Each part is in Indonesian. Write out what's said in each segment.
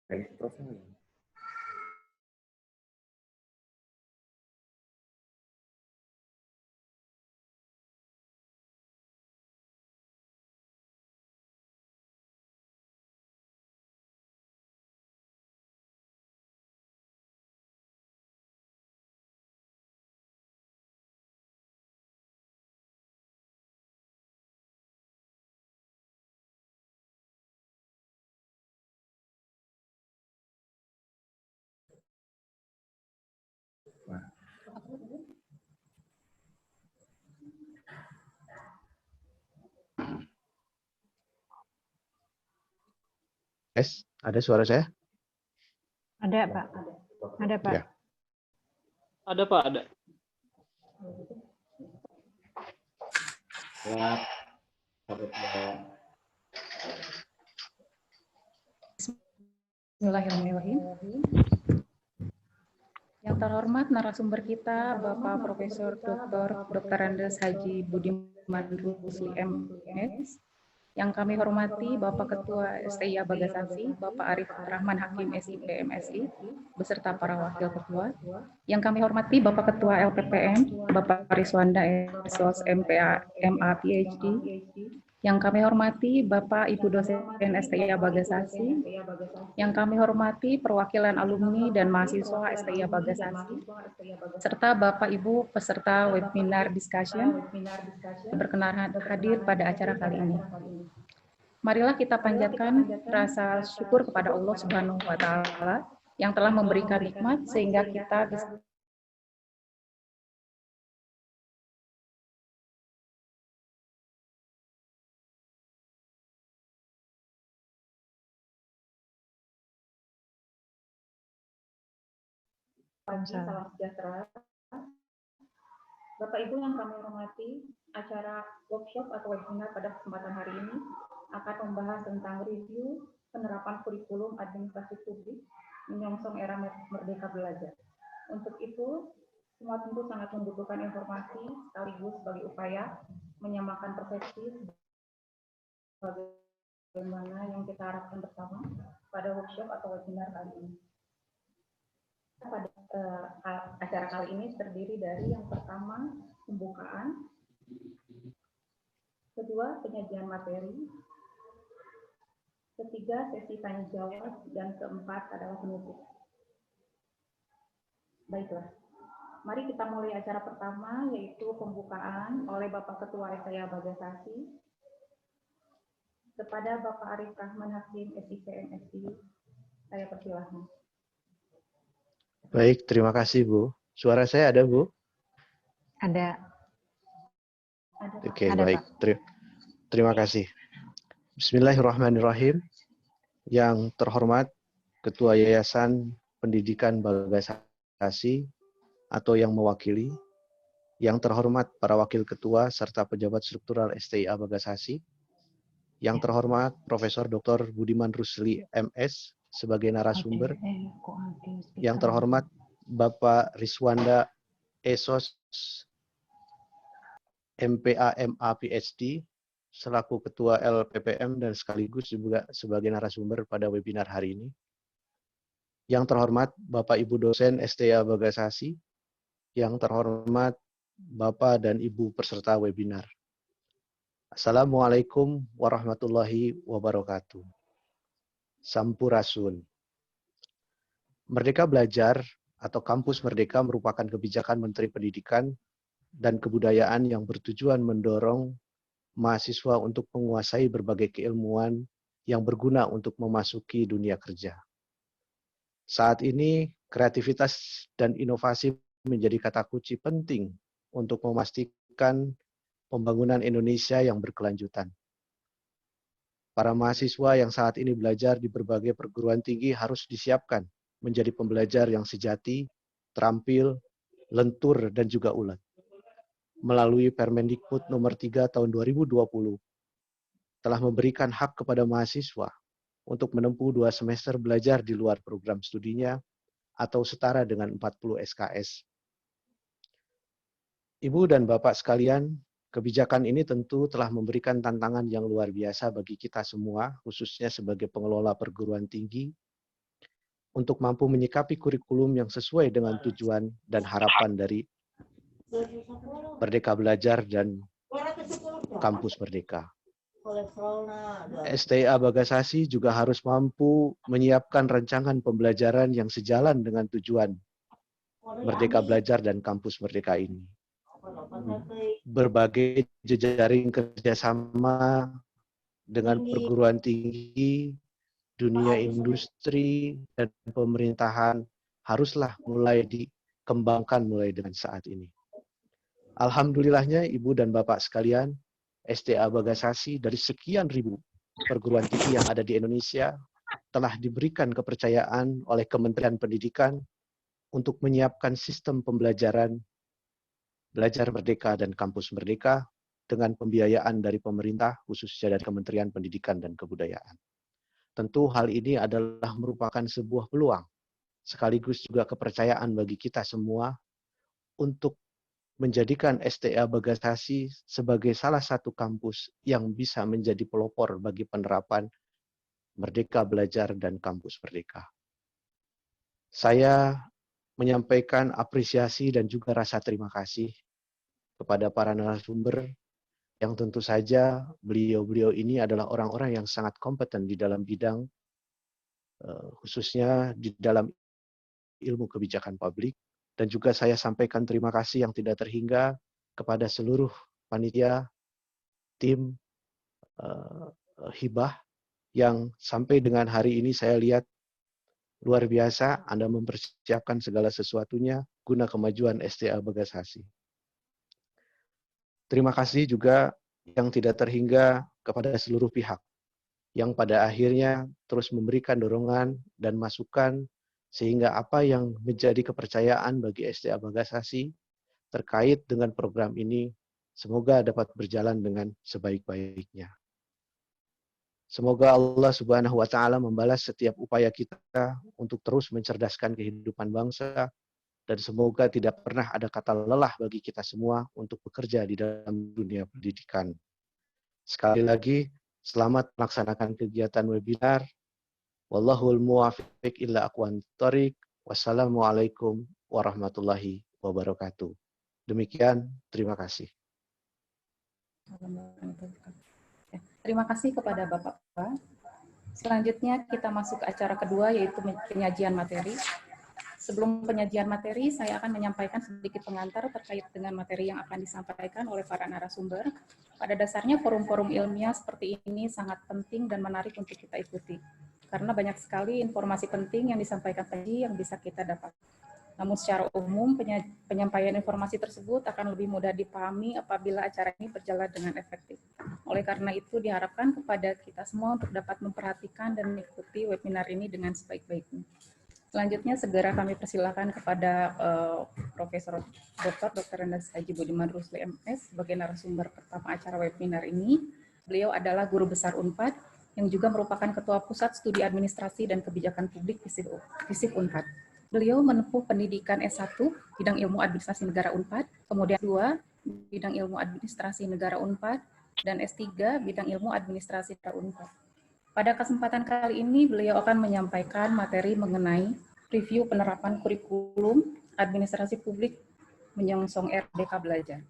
Kayak profil. Ada suara saya? Ada, Pak. Ada, Pak. Ya. Ada, Pak, ada. Siap. Sahabat. Bismillahirrahmanirrahim. Yang terhormat narasumber kita, Bapak Profesor Dr. Andes Haji Budiman Rusli MS. Yang kami hormati Bapak Ketua STIA Bagasasi, Bapak Arif Rahman Hakim SIP MSI, beserta para wakil ketua. Yang kami hormati Bapak Ketua LPPM, Bapak Riswanda SOS MPA MA PhD. Yang kami hormati Bapak Ibu dosen STIA Bagasasi, yang kami hormati perwakilan alumni dan mahasiswa STIA Bagasasi, serta Bapak Ibu peserta webinar discussion berkenan hadir pada acara kali ini. Marilah kita panjatkan rasa syukur kepada Allah Subhanahu wa Ta'ala yang telah memberikan nikmat sehingga kita bisa salam sejahtera. Bapak Ibu yang kami hormati, acara workshop atau webinar pada kesempatan hari ini akan membahas tentang review penerapan kurikulum administrasi publik menyongsong era merdeka belajar. Untuk itu, semua tentu sangat membutuhkan informasi sekaligus sebagai upaya menyamakan persepsi bagaimana yang kita harapkan bersama pada workshop atau webinar kali ini. Pada acara kali ini terdiri dari yang pertama pembukaan, kedua penyajian materi, ketiga sesi tanya jawab, dan keempat adalah penutup. Baiklah, mari kita mulai acara pertama yaitu pembukaan oleh Bapak Ketua STIA Bagasasi kepada Bapak Arif Rahman Hakim SIP MSI. Saya persilahkan. Baik, terima kasih Bu. Suara saya ada Bu? Ada. Oke, Ada, baik. Terima kasih. Bismillahirrahmanirrahim. Yang terhormat Ketua Yayasan Pendidikan Bagasasi atau yang mewakili, yang terhormat para wakil ketua serta pejabat struktural STIA Bagasasi, yang terhormat Profesor Dr. Budiman Rusli MS sebagai narasumber, yang terhormat Bapak Riswanda SOS MPA MA PhD selaku Ketua LPPM dan sekaligus juga sebagai narasumber pada webinar hari ini. Yang terhormat Bapak Ibu dosen STIA Bagasasi, yang terhormat Bapak dan Ibu peserta webinar. Assalamualaikum warahmatullahi wabarakatuh. Sampurasun. Merdeka Belajar atau Kampus Merdeka merupakan kebijakan Menteri Pendidikan dan Kebudayaan yang bertujuan mendorong mahasiswa untuk menguasai berbagai keilmuan yang berguna untuk memasuki dunia kerja. Saat ini, kreativitas dan inovasi menjadi kata kunci penting untuk memastikan pembangunan Indonesia yang berkelanjutan. Para mahasiswa yang saat ini belajar di berbagai perguruan tinggi harus disiapkan menjadi pembelajar yang sejati, terampil, lentur, dan juga ulet. Melalui Permendikbud nomor 3 tahun 2020, telah memberikan hak kepada mahasiswa untuk menempuh 2 semester belajar di luar program studinya atau setara dengan 40 SKS. Ibu dan Bapak sekalian, kebijakan ini tentu telah memberikan tantangan yang luar biasa bagi kita semua, khususnya sebagai pengelola perguruan tinggi, untuk mampu menyikapi kurikulum yang sesuai dengan tujuan dan harapan dari Merdeka Belajar dan Kampus Merdeka. STIA Bagasasi juga harus mampu menyiapkan rancangan pembelajaran yang sejalan dengan tujuan Merdeka Belajar dan Kampus Merdeka ini. Berbagai jejaring kerjasama dengan perguruan tinggi, dunia industri, dan pemerintahan haruslah mulai dikembangkan mulai dengan saat ini. Alhamdulillahnya Ibu dan Bapak sekalian, STIA Bagasasi dari sekian ribu perguruan tinggi yang ada di Indonesia telah diberikan kepercayaan oleh Kementerian Pendidikan untuk menyiapkan sistem pembelajaran Belajar Merdeka dan Kampus Merdeka dengan pembiayaan dari pemerintah, khususnya dari Kementerian Pendidikan dan Kebudayaan. Tentu hal ini adalah merupakan sebuah peluang, sekaligus juga kepercayaan bagi kita semua untuk menjadikan STIA Bagasasi sebagai salah satu kampus yang bisa menjadi pelopor bagi penerapan Merdeka Belajar dan Kampus Merdeka. Saya menyampaikan apresiasi dan juga rasa terima kasih kepada para narasumber yang tentu saja beliau-beliau ini adalah orang-orang yang sangat kompeten di dalam bidang, khususnya di dalam ilmu kebijakan publik. Dan juga saya sampaikan terima kasih yang tidak terhingga kepada seluruh panitia, tim hibah yang sampai dengan hari ini saya lihat luar biasa Anda mempersiapkan segala sesuatunya guna kemajuan STIA Bagasasi. Terima kasih juga yang tidak terhingga kepada seluruh pihak yang pada akhirnya terus memberikan dorongan dan masukan sehingga apa yang menjadi kepercayaan bagi STIA Bagasasi terkait dengan program ini semoga dapat berjalan dengan sebaik-baiknya. Semoga Allah Subhanahu wa Ta'ala membalas setiap upaya kita untuk terus mencerdaskan kehidupan bangsa, dan semoga tidak pernah ada kata lelah bagi kita semua untuk bekerja di dalam dunia pendidikan. Sekali lagi, selamat melaksanakan kegiatan webinar. Wallahul muwafiq illa aqwamit thoriq. Wassalamualaikum warahmatullahi wabarakatuh. Demikian, terima kasih. Terima kasih kepada Bapak-Bapak. Selanjutnya kita masuk ke acara kedua, yaitu penyajian materi. Sebelum penyajian materi, saya akan menyampaikan sedikit pengantar terkait dengan materi yang akan disampaikan oleh para narasumber. Pada dasarnya forum-forum ilmiah seperti ini sangat penting dan menarik untuk kita ikuti. Karena banyak sekali informasi penting yang disampaikan tadi yang bisa kita dapat. Namun secara umum, penyampaian informasi tersebut akan lebih mudah dipahami apabila acara ini berjalan dengan efektif. Oleh karena itu, diharapkan kepada kita semua untuk dapat memperhatikan dan mengikuti webinar ini dengan sebaik-baiknya. Selanjutnya, segera kami persilakan kepada Profesor Dr. Andes Haji Budiman Rusli MS sebagai narasumber pertama acara webinar ini. Beliau adalah Guru Besar UNPAD, yang juga merupakan Ketua Pusat Studi Administrasi dan Kebijakan Publik FISIP UNPAD. Beliau menempuh pendidikan S1 bidang ilmu administrasi negara UNPAD, kemudian 2 bidang ilmu administrasi negara UNPAD, dan S3 bidang ilmu administrasi negara UNPAD. Pada kesempatan kali ini beliau akan menyampaikan materi mengenai review penerapan kurikulum administrasi publik menyongsong Merdeka Belajar.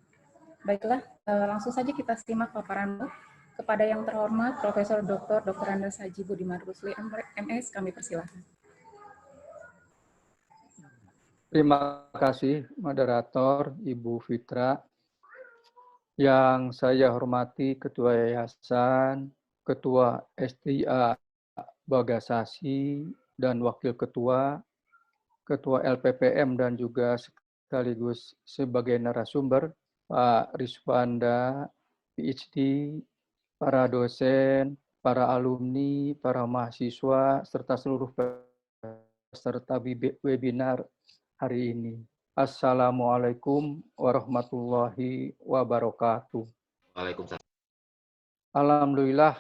Baiklah, langsung saja kita simak paparan kepada yang terhormat Profesor Dr. Andes Haji Budiman Rusli MS, kami persilahkan. Terima kasih moderator Ibu Fitra. Yang saya hormati Ketua Yayasan, Ketua STIA Bagasasi, dan Wakil Ketua, Ketua LPPM dan juga sekaligus sebagai narasumber, Pak Rizwanda, PhD, para dosen, para alumni, para mahasiswa, serta seluruh peserta webinar hari ini. Assalamualaikum warahmatullahi wabarakatuh. Waalaikumsalam. Alhamdulillah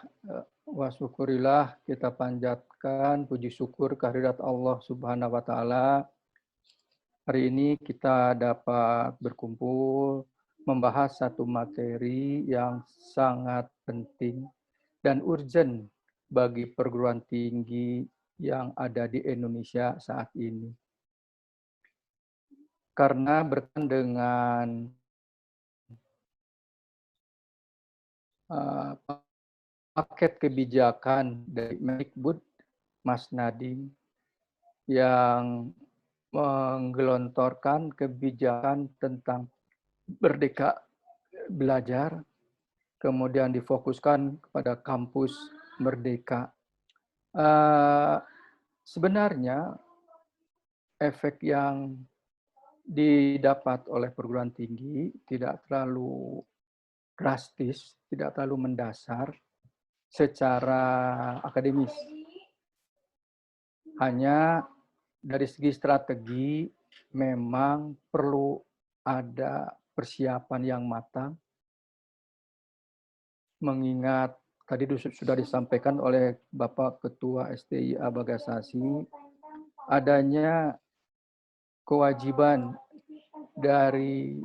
wa syukurillah, kita panjatkan puji syukur kehadirat Allah Subhanahu wa Ta'ala. Hari ini kita dapat berkumpul membahas satu materi yang sangat penting dan urgent bagi perguruan tinggi yang ada di Indonesia saat ini. Karena berkaitan dengan paket kebijakan dari Mendikbud Mas Nadiem yang menggelontorkan kebijakan tentang Merdeka Belajar, kemudian difokuskan kepada kampus merdeka. Sebenarnya efek yang didapat oleh perguruan tinggi tidak terlalu drastis, tidak terlalu mendasar secara akademis. Hanya dari segi strategi memang perlu ada persiapan yang matang, mengingat tadi sudah disampaikan oleh Bapak Ketua STIA Bagasasi, adanya kewajiban dari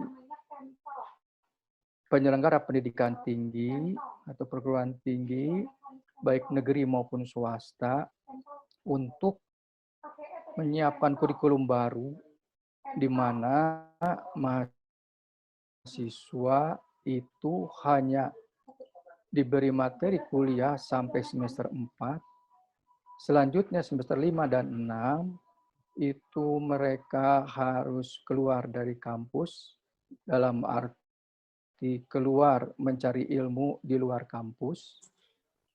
penyelenggara pendidikan tinggi atau perguruan tinggi, baik negeri maupun swasta, untuk menyiapkan kurikulum baru di mana mahasiswa itu hanya diberi materi kuliah sampai semester 4. Selanjutnya semester 5 dan 6 itu mereka harus keluar dari kampus, dalam arti keluar mencari ilmu di luar kampus,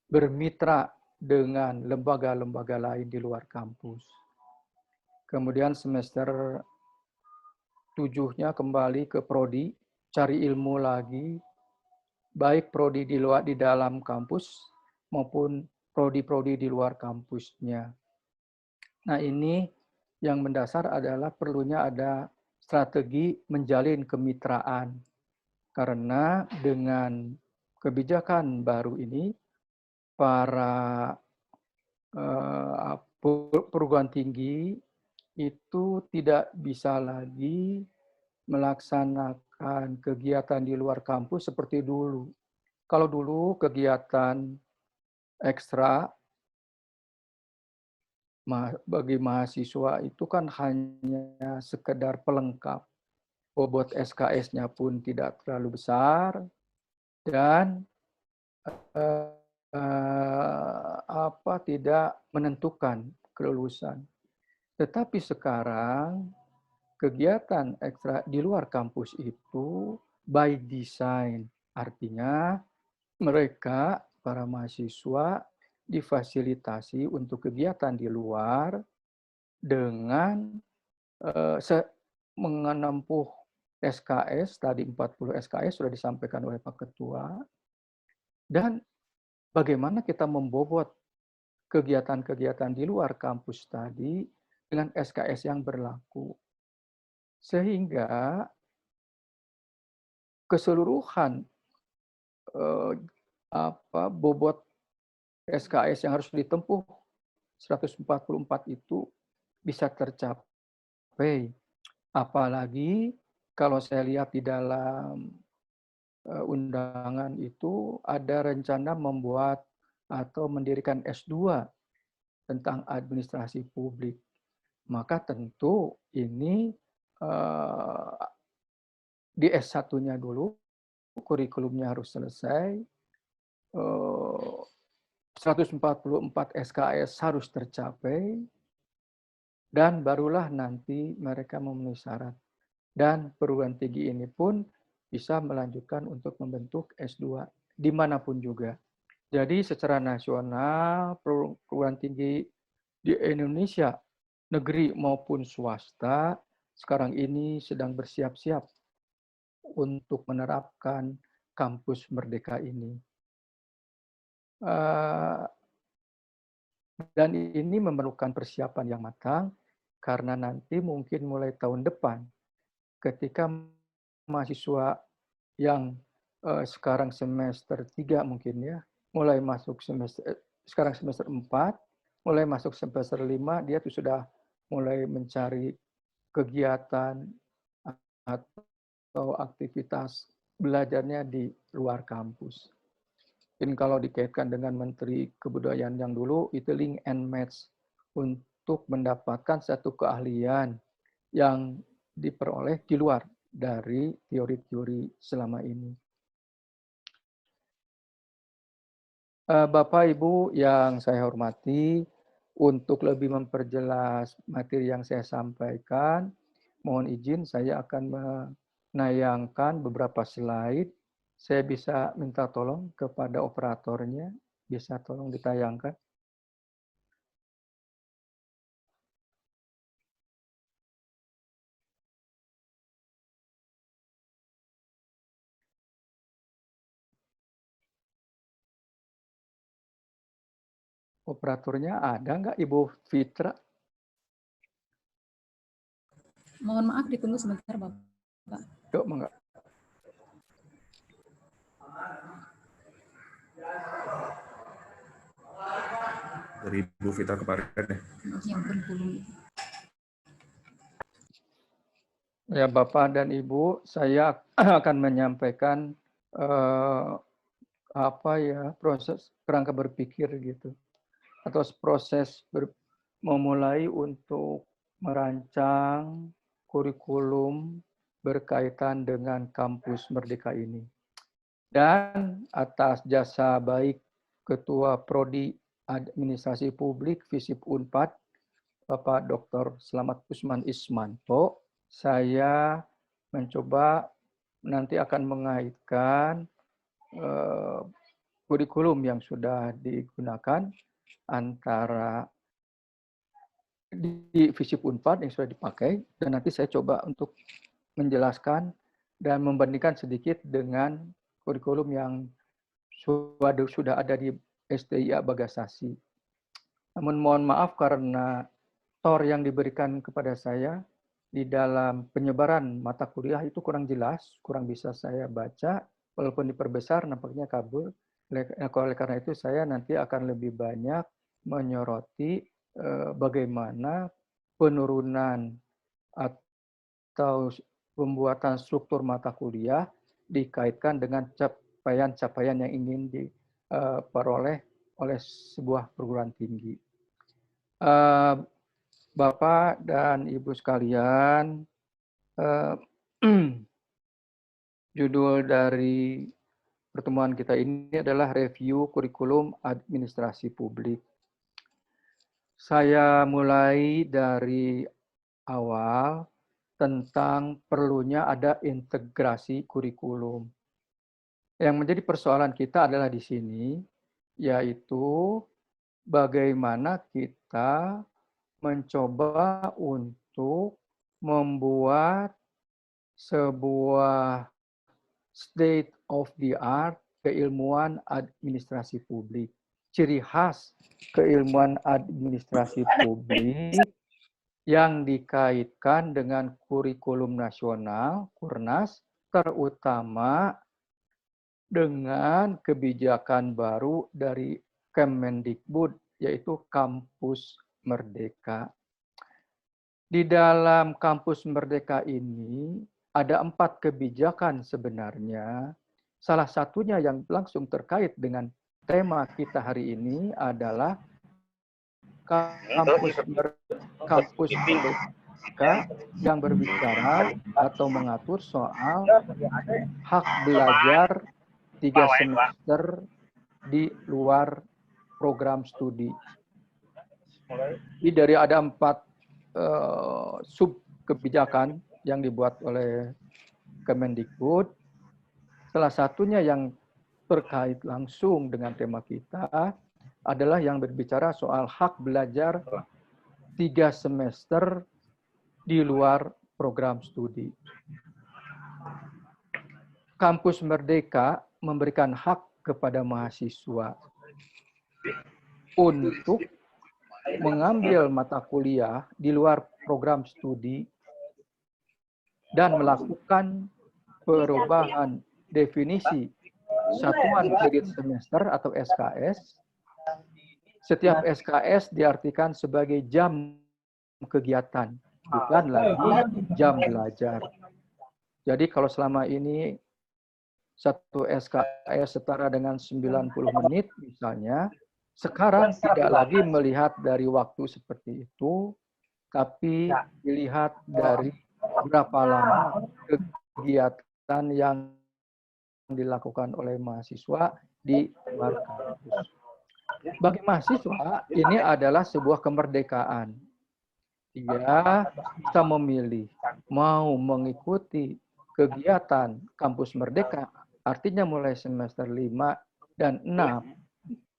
bermitra dengan lembaga-lembaga lain di luar kampus. Kemudian semester 7-nya kembali ke prodi, cari ilmu lagi, baik prodi di dalam kampus maupun prodi-prodi di luar kampusnya. Nah, ini yang mendasar adalah perlunya ada strategi menjalin kemitraan. Karena dengan kebijakan baru ini, para perguruan tinggi itu tidak bisa lagi melaksanakan kegiatan di luar kampus seperti dulu. Kalau dulu kegiatan ekstra bagi mahasiswa itu kan hanya sekedar pelengkap. Bobot SKS-nya pun tidak terlalu besar dan tidak menentukan kelulusan. Tetapi sekarang kegiatan ekstra di luar kampus itu by design, artinya mereka para mahasiswa difasilitasi untuk kegiatan di luar dengan menempuh SKS, tadi 40 SKS sudah disampaikan oleh Pak Ketua, dan bagaimana kita membobot kegiatan-kegiatan di luar kampus tadi dengan SKS yang berlaku. Sehingga keseluruhan bobot SKS yang harus ditempuh 144 itu bisa tercapai. Apalagi kalau saya lihat di dalam undangan itu ada rencana membuat atau mendirikan S2 tentang administrasi publik. Maka tentu ini di S1-nya dulu, kurikulumnya harus selesai, 144 SKS harus tercapai, dan barulah nanti mereka memenuhi syarat. Dan perguruan tinggi ini pun bisa melanjutkan untuk membentuk S2 dimanapun juga. Jadi secara nasional, perguruan tinggi di Indonesia, negeri maupun swasta, sekarang ini sedang bersiap-siap untuk menerapkan kampus merdeka ini. Dan ini memerlukan persiapan yang matang, karena nanti mungkin mulai tahun depan, ketika mahasiswa yang sekarang semester 3 mungkin ya, mulai masuk sekarang semester 4, mulai masuk semester 5, dia tuh sudah mulai mencari kegiatan atau aktivitas belajarnya di luar kampus. Dan kalau dikaitkan dengan Menteri Kebudayaan yang dulu, itu link and match untuk mendapatkan satu keahlian yang diperoleh di luar dari teori-teori selama ini. Bapak, Ibu yang saya hormati, untuk lebih memperjelas materi yang saya sampaikan, mohon izin saya akan menayangkan beberapa slide. Saya bisa minta tolong kepada operatornya, bisa tolong ditayangkan. Operatornya ada nggak, Ibu Fitra? Mohon maaf ditunggu sebentar, Bapak. Yuk, enggak. Dari Ibu Fitra kemarin ya. Yang belum. Ya, Bapak dan Ibu, saya akan menyampaikan proses kerangka berpikir gitu, atau proses memulai untuk merancang kurikulum berkaitan dengan kampus Merdeka ini. Dan atas jasa baik Ketua Prodi Administrasi Publik FISIP Unpad, Bapak Dr. Slamet Usman Ismanto, saya mencoba nanti akan mengaitkan kurikulum yang sudah digunakan antara di FISIP Unpad yang sudah dipakai, dan nanti saya coba untuk menjelaskan dan membandingkan sedikit dengan kurikulum yang sudah ada di STIA Bagasasi. Namun mohon maaf karena TOR yang diberikan kepada saya di dalam penyebaran mata kuliah itu kurang jelas, kurang bisa saya baca, walaupun diperbesar nampaknya kabur. Oleh karena itu saya nanti akan lebih banyak menyoroti bagaimana penurunan atau pembuatan struktur mata kuliah dikaitkan dengan capaian-capaian yang ingin diperoleh oleh sebuah perguruan tinggi. Bapak dan Ibu sekalian, judul dari pertemuan kita ini adalah review kurikulum administrasi publik. Saya mulai dari awal tentang perlunya ada integrasi kurikulum. Yang menjadi persoalan kita adalah di sini, yaitu bagaimana kita mencoba untuk membuat sebuah state of the art keilmuan administrasi publik. Ciri khas keilmuan administrasi publik yang dikaitkan dengan kurikulum nasional, Kurnas, terutama dengan kebijakan baru dari Kemendikbud, yaitu Kampus Merdeka. Di dalam Kampus Merdeka ini ada 4 kebijakan sebenarnya. Salah satunya yang langsung terkait dengan tema kita hari ini adalah Kampus Merdeka yang berbicara atau mengatur soal hak belajar 3 semester di luar program studi. Jadi dari ada 4 sub kebijakan yang dibuat oleh Kemendikbud. Salah satunya yang terkait langsung dengan tema kita adalah yang berbicara soal hak belajar 3 semester di luar program studi. Kampus Merdeka memberikan hak kepada mahasiswa untuk mengambil mata kuliah di luar program studi dan melakukan perubahan definisi satuan kredit semester atau SKS. Setiap SKS diartikan sebagai jam kegiatan, bukan lagi jam belajar. Jadi kalau selama ini satu SKS setara dengan 90 menit misalnya, sekarang tidak lagi melihat dari waktu seperti itu, tapi dilihat dari berapa lama kegiatan yang dilakukan oleh mahasiswa di luar kampus. Bagi mahasiswa, ini adalah sebuah kemerdekaan. Dia bisa memilih mau mengikuti kegiatan kampus merdeka, artinya mulai semester 5 dan 6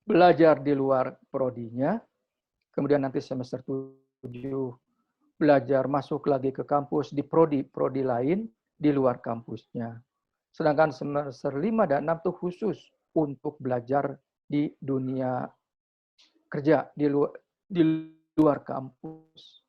belajar di luar prodinya, kemudian nanti semester 7 belajar masuk lagi ke kampus di prodi lain di luar kampusnya. Sedangkan semester 5 dan 6 itu khusus untuk belajar di dunia kerja di luar kampus.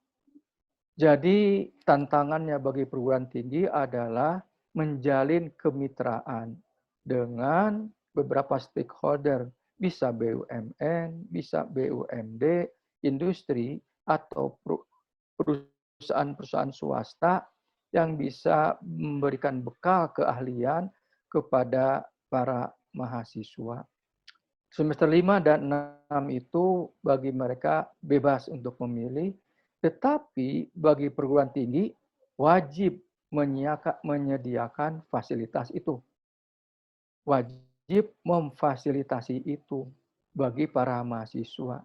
Jadi tantangannya bagi perguruan tinggi adalah menjalin kemitraan dengan beberapa stakeholder, bisa BUMN, bisa BUMD, industri, atau perusahaan-perusahaan swasta yang bisa memberikan bekal keahlian kepada para mahasiswa. Semester 5 dan 6 itu bagi mereka bebas untuk memilih, tetapi bagi perguruan tinggi wajib menyediakan fasilitas itu. Wajib memfasilitasi itu bagi para mahasiswa.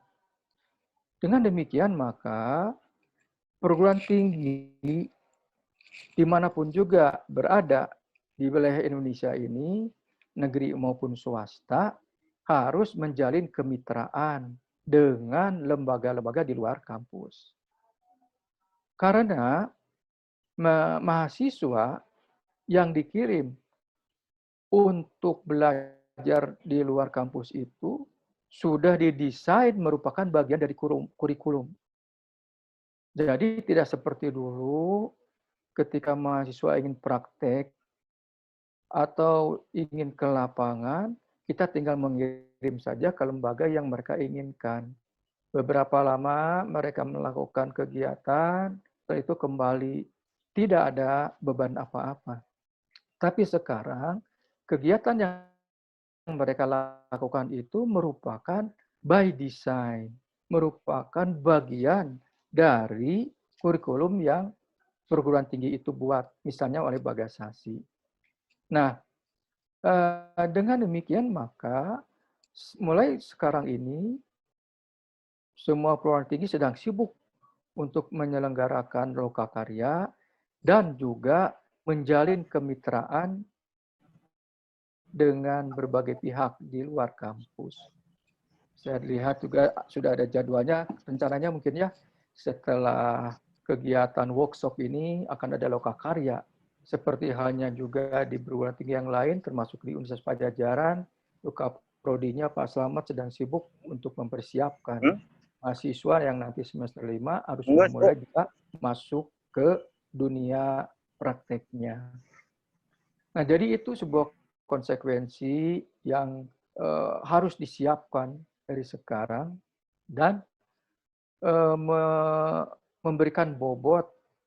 Dengan demikian maka perguruan tinggi dimanapun juga berada di wilayah Indonesia ini, negeri maupun swasta, harus menjalin kemitraan dengan lembaga-lembaga di luar kampus. Karena mahasiswa yang dikirim untuk belajar di luar kampus itu sudah didesain merupakan bagian dari kurikulum. Jadi tidak seperti dulu ketika mahasiswa ingin praktek atau ingin ke lapangan, kita tinggal mengirim saja ke lembaga yang mereka inginkan. Beberapa lama mereka melakukan kegiatan, setelah itu kembali. Tidak ada beban apa-apa. Tapi sekarang, kegiatan yang mereka lakukan itu merupakan by design, merupakan bagian dari kurikulum yang perguruan tinggi itu buat, misalnya oleh Bagasasi. Nah, dengan demikian maka mulai sekarang ini semua perguruan tinggi sedang sibuk untuk menyelenggarakan lokakarya dan juga menjalin kemitraan dengan berbagai pihak di luar kampus. Saya lihat juga sudah ada jadwalnya, rencananya mungkin ya setelah kegiatan workshop ini akan ada lokakarya. Seperti halnya juga di perguruan tinggi yang lain, termasuk di Universitas Pajajaran, Prodinya Pak Slamet sedang sibuk untuk mempersiapkan mahasiswa yang nanti semester 5 harus sudah mulai juga masuk ke dunia prakteknya. Nah, jadi itu sebuah konsekuensi yang harus disiapkan dari sekarang dan memberikan bobot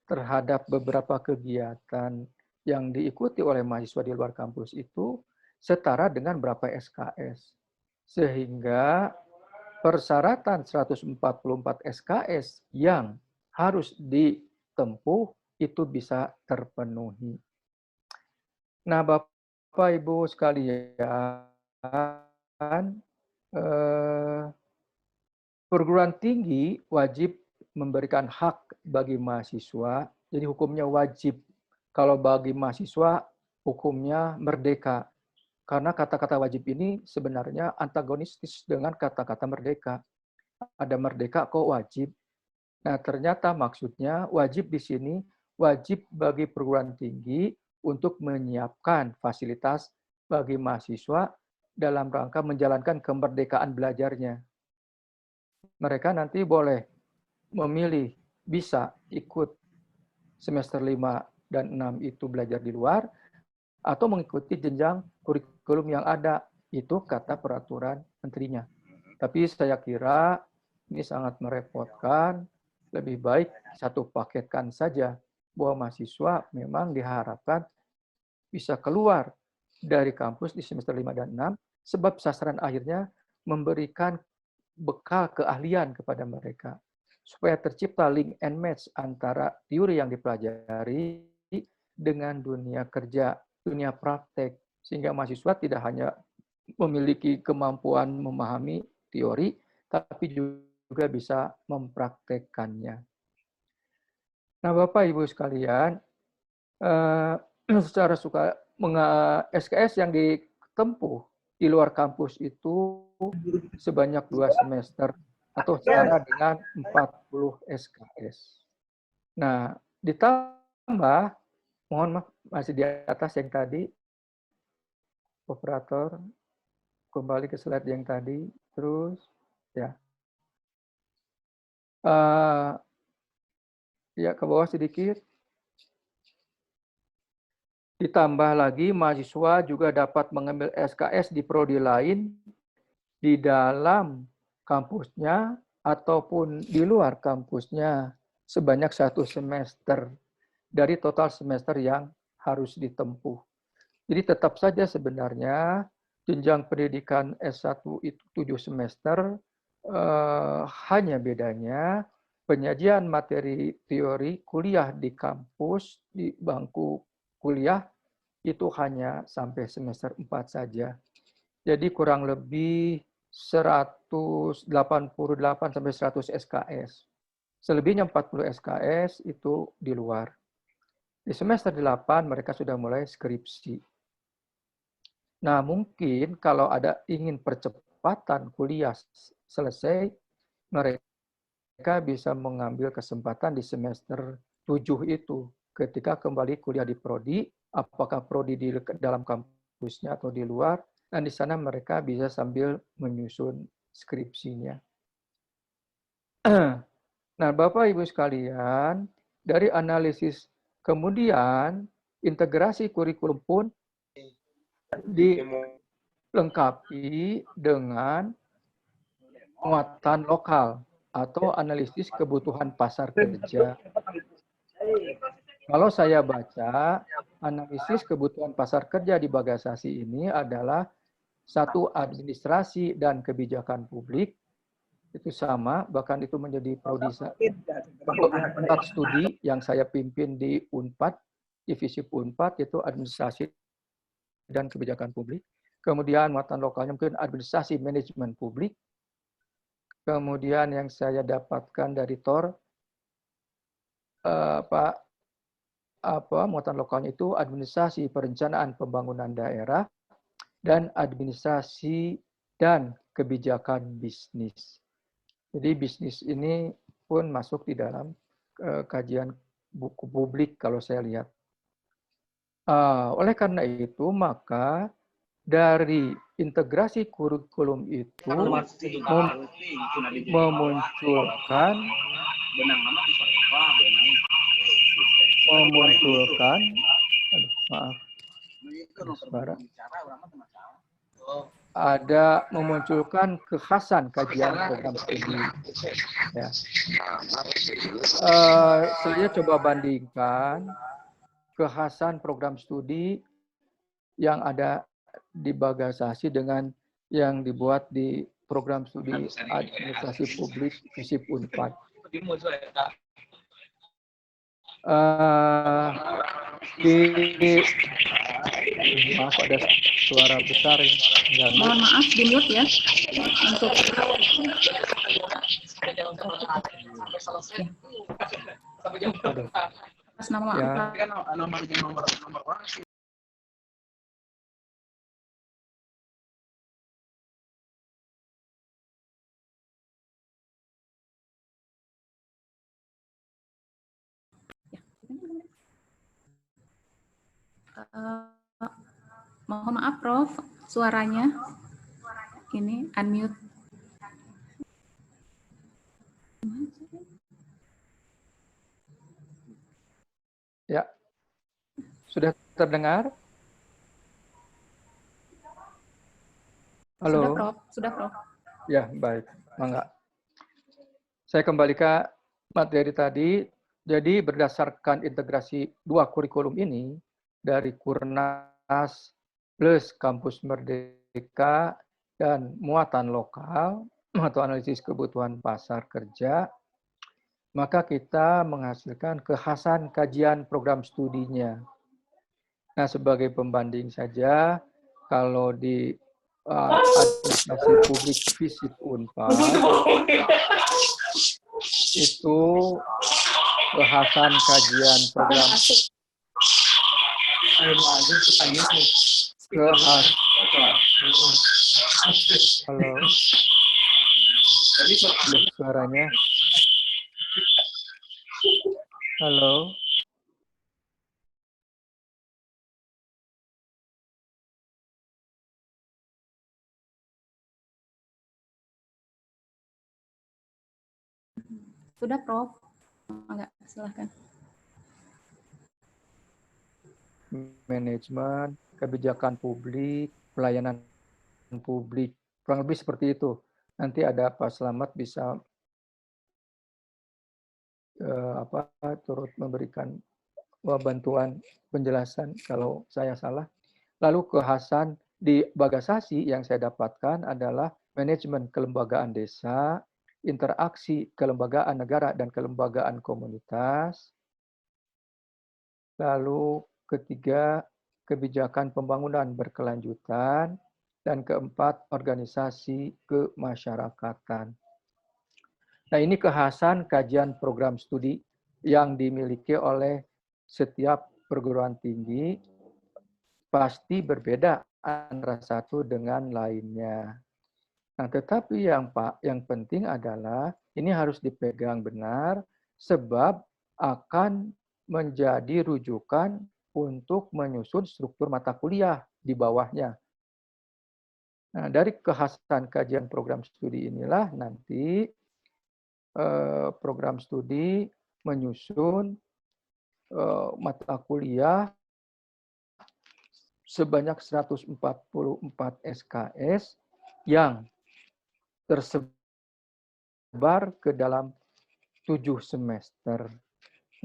terhadap beberapa kegiatan yang diikuti oleh mahasiswa di luar kampus itu setara dengan berapa SKS. Sehingga persyaratan 144 SKS yang harus ditempuh itu bisa terpenuhi. Nah, Bapak Ibu sekalian, perguruan tinggi wajib memberikan hak bagi mahasiswa, jadi hukumnya wajib. Kalau bagi mahasiswa, hukumnya merdeka. Karena kata-kata wajib ini sebenarnya antagonistis dengan kata-kata merdeka. Ada merdeka kok wajib. Nah, ternyata maksudnya wajib di sini wajib bagi perguruan tinggi untuk menyiapkan fasilitas bagi mahasiswa dalam rangka menjalankan kemerdekaan belajarnya. Mereka nanti boleh memilih bisa ikut semester 5 dan 6 itu belajar di luar, atau mengikuti jenjang kurikulum yang ada. Itu kata peraturan menterinya. Tapi saya kira ini sangat merepotkan, lebih baik satu paketkan saja bahwa mahasiswa memang diharapkan bisa keluar dari kampus di semester 5 dan 6, sebab sasaran akhirnya memberikan bekal keahlian kepada mereka, supaya tercipta link and match antara teori yang dipelajari dengan dunia kerja, dunia praktek, sehingga mahasiswa tidak hanya memiliki kemampuan memahami teori, tapi juga bisa mempraktekkannya. Nah, Bapak Ibu sekalian, secara SKS yang ditempuh di luar kampus itu sebanyak 2 semester atau setara dengan 40 SKS. Nah, ditambah, mohon maaf, masih di atas yang tadi, operator, kembali ke slide yang tadi, terus, ya. Ya, ke bawah sedikit. Ditambah lagi, mahasiswa juga dapat mengambil SKS di prodi lain di dalam kampusnya ataupun di luar kampusnya sebanyak 1 semester dari total semester yang harus ditempuh. Jadi tetap saja sebenarnya jenjang pendidikan S1 itu 7 semester, hanya bedanya penyajian materi teori kuliah di kampus, di bangku kuliah, itu hanya sampai semester 4 saja. Jadi kurang lebih 188 sampai 100 SKS. Selebihnya 40 SKS itu di luar. Di semester 8 mereka sudah mulai skripsi. Nah, mungkin kalau ada ingin percepatan kuliah selesai, mereka bisa mengambil kesempatan di semester 7 itu. Ketika kembali kuliah di prodi, apakah prodi di dalam kampusnya atau di luar, dan di sana mereka bisa sambil menyusun skripsinya. Nah, Bapak Ibu sekalian, dari analisis kemudian integrasi kurikulum pun dilengkapi dengan muatan lokal atau analisis kebutuhan pasar kerja. Kalau saya baca, analisis kebutuhan pasar kerja di Bagasasi ini adalah satu administrasi dan kebijakan publik, itu sama, bahkan itu menjadi prodi studi yang saya pimpin di UNPAD, divisi UNPAD, itu administrasi dan kebijakan publik. Kemudian muatan lokalnya mungkin administrasi manajemen publik. Kemudian yang saya dapatkan dari TOR, muatan lokalnya itu administrasi perencanaan pembangunan daerah dan administrasi dan kebijakan bisnis. Jadi bisnis ini pun masuk di dalam kajian buku publik kalau saya lihat. Oleh karena itu, maka dari integrasi kurikulum itu memunculkan memunculkan kekhasan kajian program studi. Ya. Saya coba bandingkan kekhasan program studi yang ada di Bagasasi dengan yang dibuat di program studi administrasi publik FISIP UNPAD. Maaf, ada suara besar. Mohon maaf, di-mute ya. Untuk atas nama mohon maaf, Prof, suaranya ini unmute. Ya, sudah terdengar? Halo. Sudah, Prof. Sudah, Prof. Ya, baik. Mangga. Saya kembali ke materi tadi. Jadi berdasarkan integrasi 2 kurikulum ini, dari Kurnas plus Kampus Merdeka dan muatan lokal, atau analisis kebutuhan pasar kerja, maka kita menghasilkan kekhasan kajian program studinya. Nah, sebagai pembanding saja, kalau di administrasi publik FISIP Unpad, itu kekhasan kajian program halo, suaranya, halo. Sudah, Prof. Enggak, silahkan. Manajemen, kebijakan publik, pelayanan publik, kurang lebih seperti itu. Nanti ada Pak Slamet bisa turut memberikan bantuan penjelasan kalau saya salah. Lalu kekhasan di Bagasasi yang saya dapatkan adalah manajemen kelembagaan desa, interaksi kelembagaan negara dan kelembagaan komunitas. Lalu ketiga, kebijakan pembangunan berkelanjutan. Dan keempat, organisasi kemasyarakatan. Nah, ini kekhasan kajian program studi yang dimiliki oleh setiap perguruan tinggi, pasti berbeda antara satu dengan lainnya. Nah, tetapi yang penting adalah ini harus dipegang benar sebab akan menjadi rujukan untuk menyusun struktur mata kuliah di bawahnya. Nah, dari kekhasan kajian program studi inilah nanti program studi menyusun mata kuliah sebanyak 144 SKS yang tersebar ke dalam 7 semester.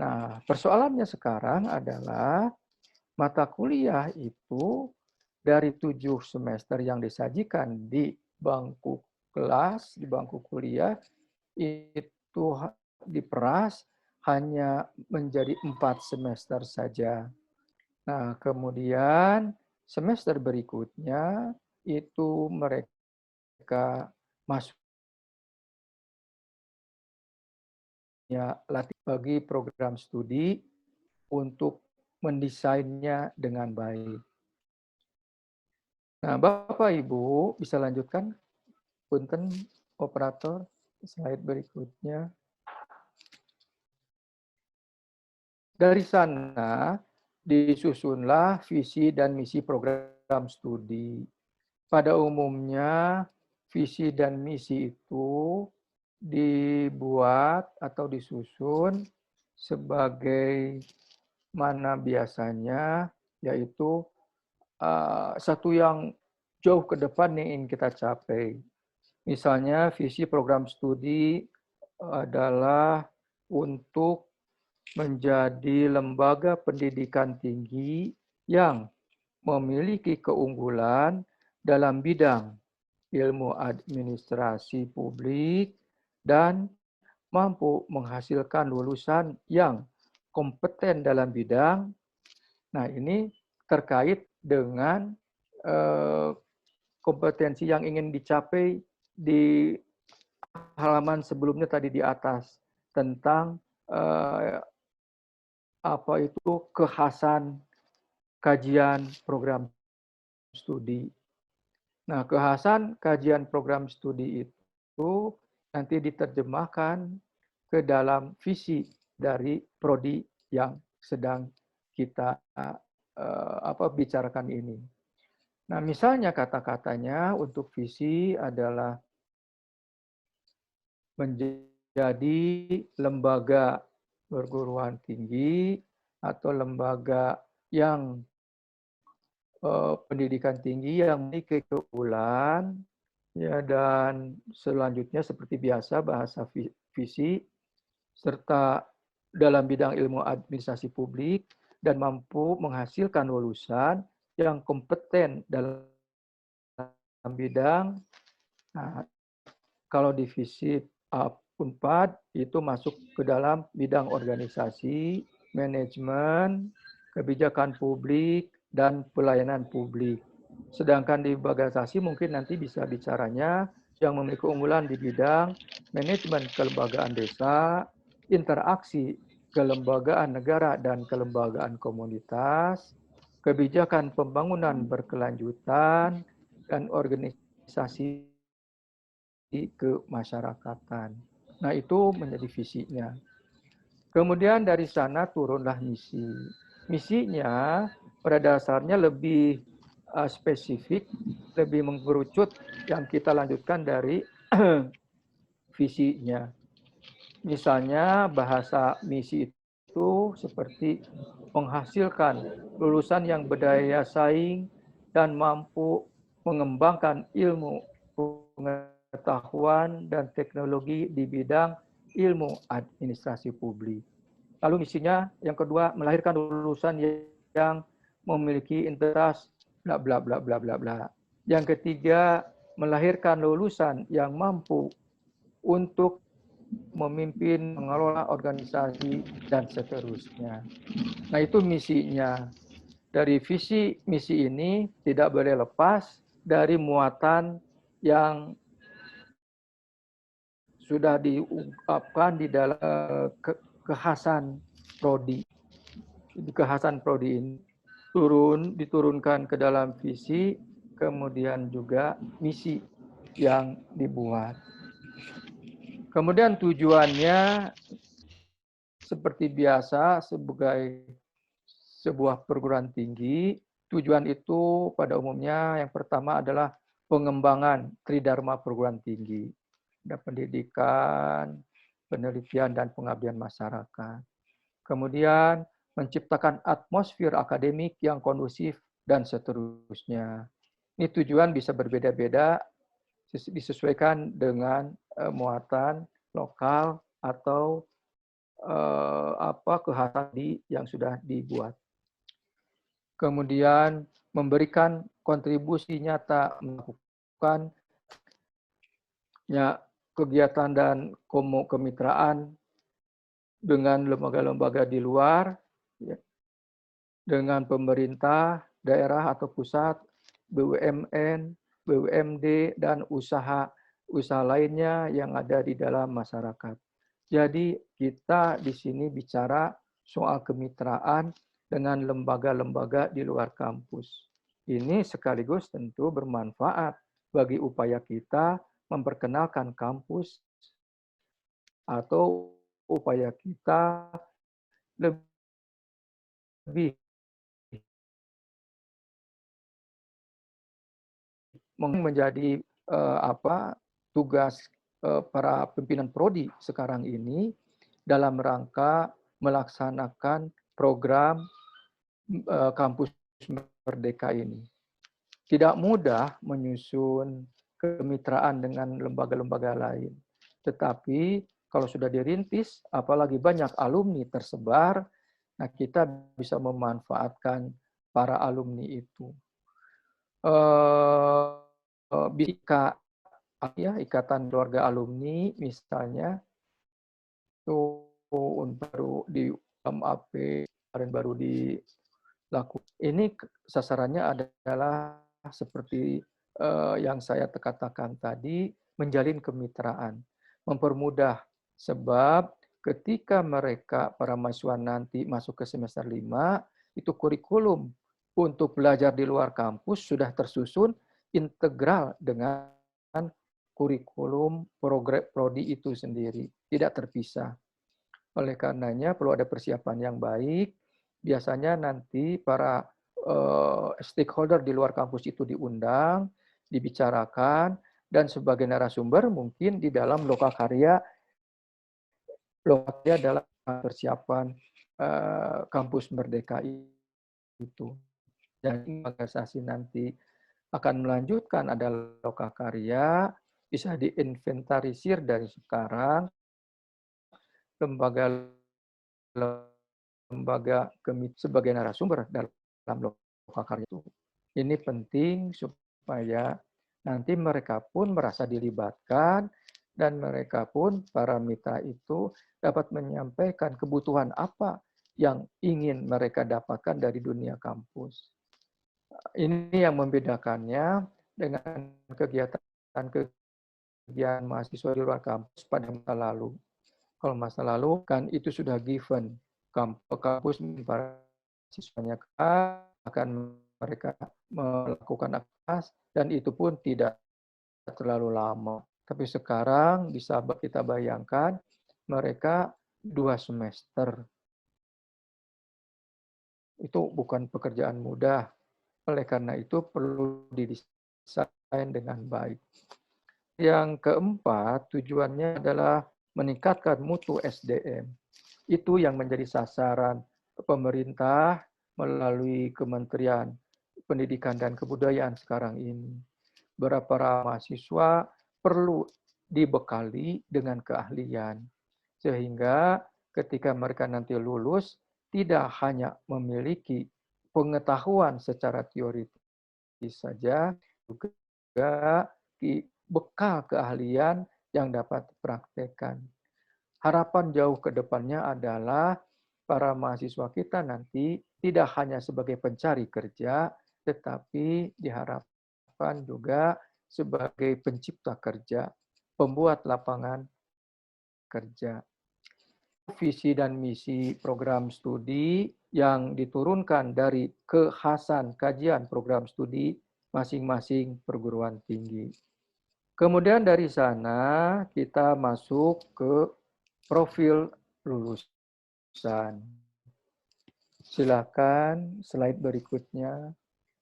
Nah, persoalannya sekarang adalah mata kuliah itu dari 7 semester yang disajikan di bangku kelas, di bangku kuliah, itu diperas hanya menjadi 4 semester saja. Nah, kemudian semester berikutnya itu mereka masuk latih bagi program studi untuk mendesainnya dengan baik. Nah, Bapak Ibu bisa lanjutkan, punten operator, slide berikutnya. Dari sana disusunlah visi dan misi program studi. Pada umumnya visi dan misi itu dibuat atau disusun sebagai mana biasanya, yaitu satu yang jauh ke depan yang ingin kita capai. Misalnya visi program studi adalah untuk menjadi lembaga pendidikan tinggi yang memiliki keunggulan dalam bidang ilmu administrasi publik dan mampu menghasilkan lulusan yang kompeten dalam bidang. Nah, ini terkait dengan kompetensi yang ingin dicapai di halaman sebelumnya tadi di atas tentang apa itu kekhasan kajian program studi. Nah, kekhasan kajian program studi itu nanti diterjemahkan ke dalam visi dari prodi yang sedang kita bicarakan ini. Nah, misalnya kata-katanya untuk visi adalah menjadi lembaga perguruan tinggi atau lembaga yang pendidikan tinggi yang memiliki keunggulan, ya, dan selanjutnya seperti biasa bahasa visi serta dalam bidang ilmu administrasi publik dan mampu menghasilkan lulusan yang kompeten dalam bidang. Nah, Kalau divisi Unpad itu masuk ke dalam bidang organisasi, manajemen, kebijakan publik, dan pelayanan publik. Sedangkan di Bagasasi mungkin nanti bisa bicaranya yang memiliki keunggulan di bidang manajemen kelembagaan desa, interaksi kelembagaan negara dan kelembagaan komunitas, kebijakan pembangunan berkelanjutan, dan organisasi kemasyarakatan. Nah, itu menjadi visinya. Kemudian dari sana turunlah misi. Misinya pada dasarnya lebih spesifik, lebih mengerucut yang kita lanjutkan dari visinya. Misalnya bahasa misi itu seperti menghasilkan lulusan yang berdaya saing dan mampu mengembangkan ilmu pengetahuan dan teknologi di bidang ilmu administrasi publik. Lalu misinya yang kedua melahirkan lulusan yang memiliki integritas bla bla bla bla bla bla. Yang ketiga melahirkan lulusan yang mampu untuk memimpin, mengelola organisasi dan seterusnya. Nah, itu misinya. Dari visi misi ini tidak boleh lepas dari muatan yang sudah diungkapkan di dalam kekhasan prodi. Kekhasan prodi ini diturunkan ke dalam visi, kemudian juga misi yang dibuat. Kemudian tujuannya seperti biasa sebagai sebuah perguruan tinggi, tujuan itu pada umumnya yang pertama adalah pengembangan tridharma perguruan tinggi. Ada pendidikan, penelitian, dan pengabdian masyarakat. Kemudian menciptakan atmosfer akademik yang kondusif, dan seterusnya. Ini tujuan bisa berbeda-beda, disesuaikan dengan muatan lokal atau kekhasan yang sudah dibuat. Kemudian memberikan kontribusi nyata melakukan kegiatan dan kemitraan dengan lembaga-lembaga di luar, dengan pemerintah, daerah atau pusat, BUMN, BUMD, dan usaha lainnya yang ada di dalam masyarakat. Jadi kita di sini bicara soal kemitraan dengan lembaga-lembaga di luar kampus. Ini sekaligus tentu bermanfaat bagi upaya kita memperkenalkan kampus atau upaya kita lebih menjadi tugas para pimpinan prodi sekarang ini dalam rangka melaksanakan program kampus merdeka ini. Tidak mudah menyusun kemitraan dengan lembaga-lembaga lain. Tetapi kalau sudah dirintis, apalagi banyak alumni tersebar, nah kita bisa memanfaatkan para alumni itu. Ikatan keluarga alumni misalnya, itu baru di MAP, kemarin baru dilakukan. Ini sasarannya adalah seperti yang saya katakan tadi, menjalin kemitraan, mempermudah, sebab ketika mereka, para mahasiswa nanti masuk ke semester 5, itu kurikulum untuk belajar di luar kampus sudah tersusun integral dengan kurikulum program prodi itu sendiri, tidak terpisah. Oleh karenanya perlu ada persiapan yang baik. Biasanya nanti para stakeholder di luar kampus itu diundang, dibicarakan, dan sebagai narasumber mungkin di dalam lokakarya dalam persiapan kampus merdeka itu. Dan organisasi nanti akan melanjutkan ada lokakarya, bisa diinventarisir dari sekarang, lembaga sebagai narasumber dalam lokakarya itu. Ini penting supaya nanti mereka pun merasa dilibatkan dan mereka pun, para mitra itu, dapat menyampaikan kebutuhan apa yang ingin mereka dapatkan dari dunia kampus. Ini yang membedakannya dengan kegiatan mahasiswa di luar kampus pada masa lalu. Kalau masa lalu kan itu sudah given, kampus para siswanya akan mereka melakukan aktivitas dan itu pun tidak terlalu lama. Tapi sekarang bisa kita bayangkan mereka 2 semester. Itu bukan pekerjaan mudah. Oleh karena itu perlu didesain dengan baik. Yang keempat, tujuannya adalah meningkatkan mutu SDM. Itu yang menjadi sasaran pemerintah melalui Kementerian Pendidikan dan Kebudayaan sekarang ini. Para mahasiswa perlu dibekali dengan keahlian. Sehingga ketika mereka nanti lulus, tidak hanya memiliki pengetahuan secara teoritis saja, juga bekal keahlian yang dapat dipraktekkan. Harapan jauh ke depannya adalah para mahasiswa kita nanti tidak hanya sebagai pencari kerja, tetapi diharapkan juga sebagai pencipta kerja, pembuat lapangan kerja. Visi dan misi program studi yang diturunkan dari kekhasan kajian program studi masing-masing perguruan tinggi. Kemudian dari sana kita masuk ke profil lulusan. Silakan slide berikutnya.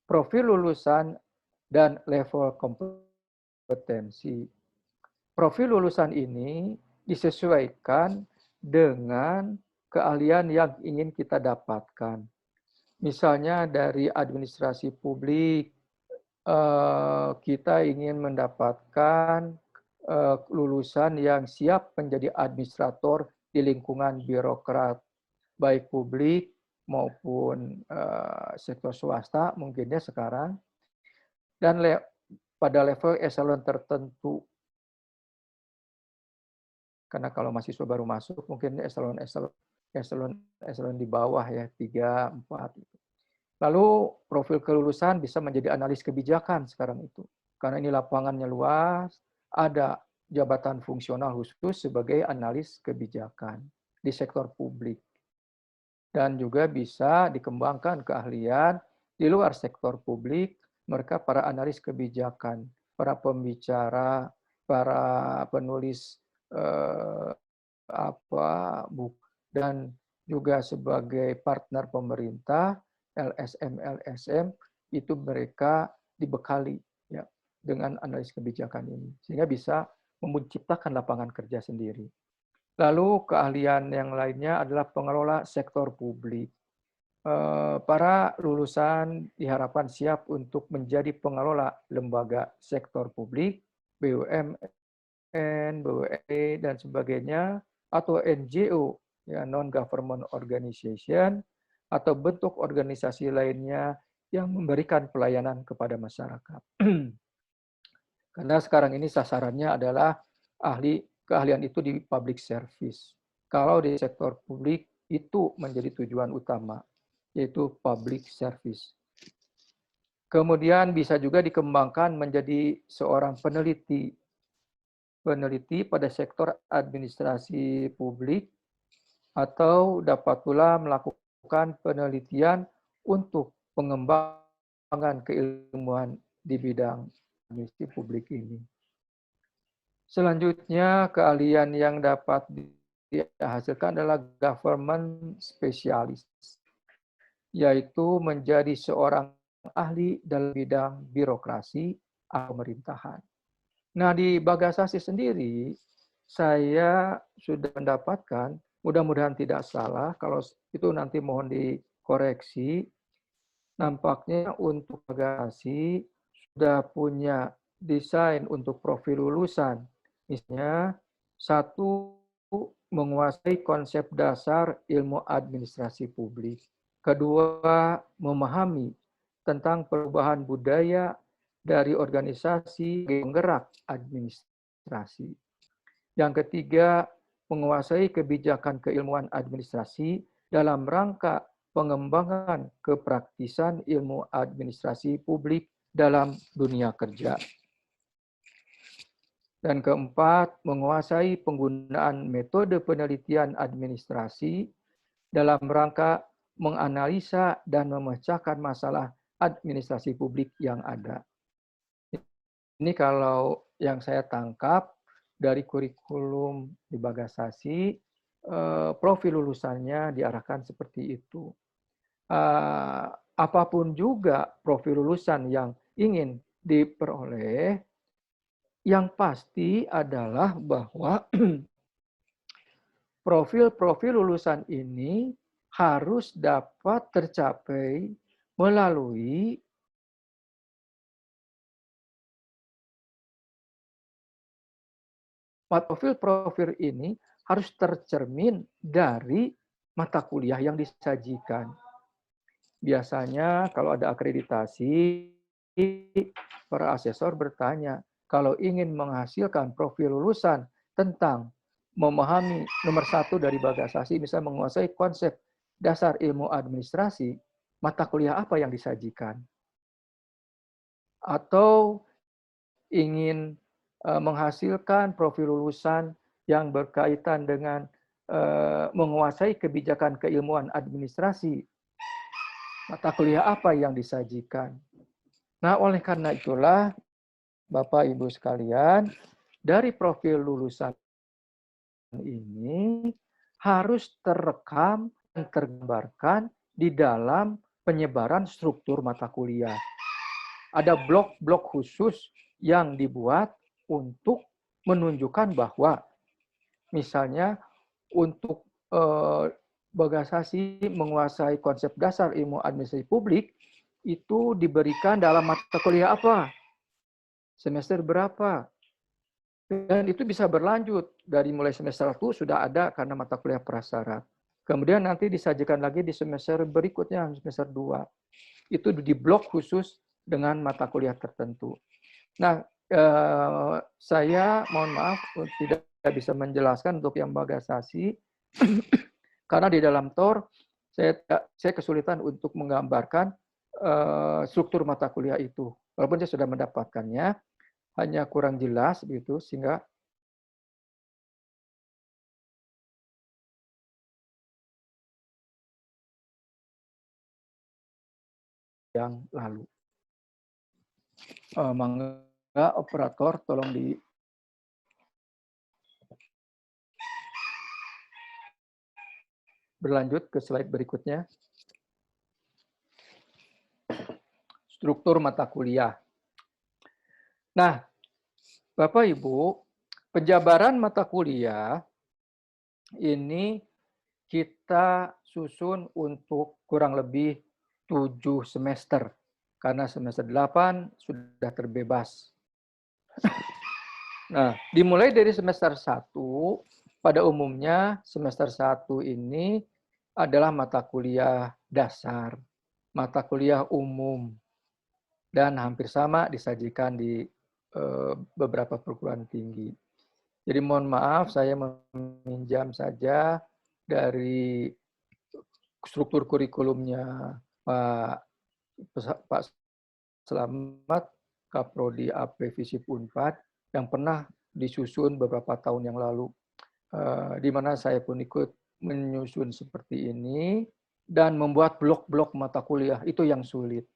Profil lulusan dan level kompetensi. Profil lulusan ini disesuaikan dengan keahlian yang ingin kita dapatkan. Misalnya dari administrasi publik, kita ingin mendapatkan lulusan yang siap menjadi administrator di lingkungan birokrat, baik publik maupun sektor swasta mungkinnya sekarang, dan pada level eselon tertentu. Karena kalau mahasiswa baru masuk, mungkin eselon di bawah ya, 3, 4. Lalu profil kelulusan bisa menjadi analis kebijakan sekarang itu. Karena ini lapangannya luas, ada jabatan fungsional khusus sebagai analis kebijakan di sektor publik. Dan juga bisa dikembangkan keahlian di luar sektor publik, mereka para analis kebijakan, para pembicara, para penulis buku, dan juga sebagai partner pemerintah, LSM itu mereka dibekali ya dengan analis kebijakan ini sehingga bisa menciptakan lapangan kerja sendiri. Lalu keahlian yang lainnya adalah pengelola sektor publik. Para lulusan diharapkan siap untuk menjadi pengelola lembaga sektor publik, BUMN, BUMD, dan sebagainya, atau NGO, ya, non-government organization, atau bentuk organisasi lainnya yang memberikan pelayanan kepada masyarakat. Karena sekarang ini sasarannya adalah keahlian itu di public service. Kalau di sektor publik itu menjadi tujuan utama, yaitu public service. Kemudian bisa juga dikembangkan menjadi seorang peneliti pada sektor administrasi publik, atau dapat pula melakukan penelitian untuk pengembangan keilmuan di bidang administrasi publik ini. Selanjutnya, keahlian yang dapat dihasilkan adalah government specialist, yaitu menjadi seorang ahli dalam bidang birokrasi atau pemerintahan. Nah, di Bagasasi sendiri, saya sudah mendapatkan, mudah-mudahan tidak salah, kalau itu nanti mohon dikoreksi, nampaknya untuk Bagasasi sudah punya desain untuk profil lulusan. Misalnya, 1, menguasai konsep dasar ilmu administrasi publik. 2, memahami tentang perubahan budaya dari organisasi penggerak administrasi. Yang ketiga, menguasai kebijakan keilmuan administrasi dalam rangka pengembangan kepraktisan ilmu administrasi publik dalam dunia kerja. Dan keempat, menguasai penggunaan metode penelitian administrasi dalam rangka menganalisa dan memecahkan masalah administrasi publik yang ada. Ini kalau yang saya tangkap dari kurikulum di Bagasasi, profil lulusannya diarahkan seperti itu. Apapun juga profil lulusan yang ingin diperoleh, yang pasti adalah bahwa profil-profil lulusan ini harus dapat tercapai melalui profil-profil ini harus tercermin dari mata kuliah yang disajikan. Biasanya kalau ada akreditasi, para asesor bertanya, kalau ingin menghasilkan profil lulusan tentang memahami nomor 1 dari Bagasasi, misalnya menguasai konsep dasar ilmu administrasi, mata kuliah apa yang disajikan? Atau ingin menghasilkan profil lulusan yang berkaitan dengan menguasai kebijakan keilmuan administrasi, mata kuliah apa yang disajikan? Nah, oleh karena itulah, Bapak Ibu sekalian, dari profil lulusan ini harus terekam dan tergambarkan di dalam penyebaran struktur mata kuliah. Ada blok-blok khusus yang dibuat untuk menunjukkan bahwa misalnya untuk Bagasasi menguasai konsep dasar ilmu administrasi publik itu diberikan dalam mata kuliah apa? Semester berapa? Dan itu bisa berlanjut dari mulai semester 1 sudah ada karena mata kuliah prasyarat. Kemudian nanti disajikan lagi di semester berikutnya, semester 2. Itu di blok khusus dengan mata kuliah tertentu. Nah, saya mohon maaf tidak bisa menjelaskan untuk yang Bagasasi karena di dalam TOR saya kesulitan untuk menggambarkan struktur mata kuliah itu. Walaupun saya sudah mendapatkannya, hanya kurang jelas begitu sehingga yang lalu. Mangga operator tolong di berlanjut ke slide berikutnya. Struktur mata kuliah. Nah, Bapak Ibu, penjabaran mata kuliah ini kita susun untuk kurang lebih 7 semester. Karena semester 8 sudah terbebas. Nah, dimulai dari semester 1, pada umumnya semester 1 ini adalah mata kuliah dasar, mata kuliah umum, dan hampir sama disajikan di beberapa perguruan tinggi. Jadi mohon maaf, saya meminjam saja dari struktur kurikulumnya Pak Selamat, Kaprodi AP Visip Unpad, yang pernah disusun beberapa tahun yang lalu. Di mana saya pun ikut menyusun seperti ini, dan membuat blok-blok mata kuliah, itu yang sulit.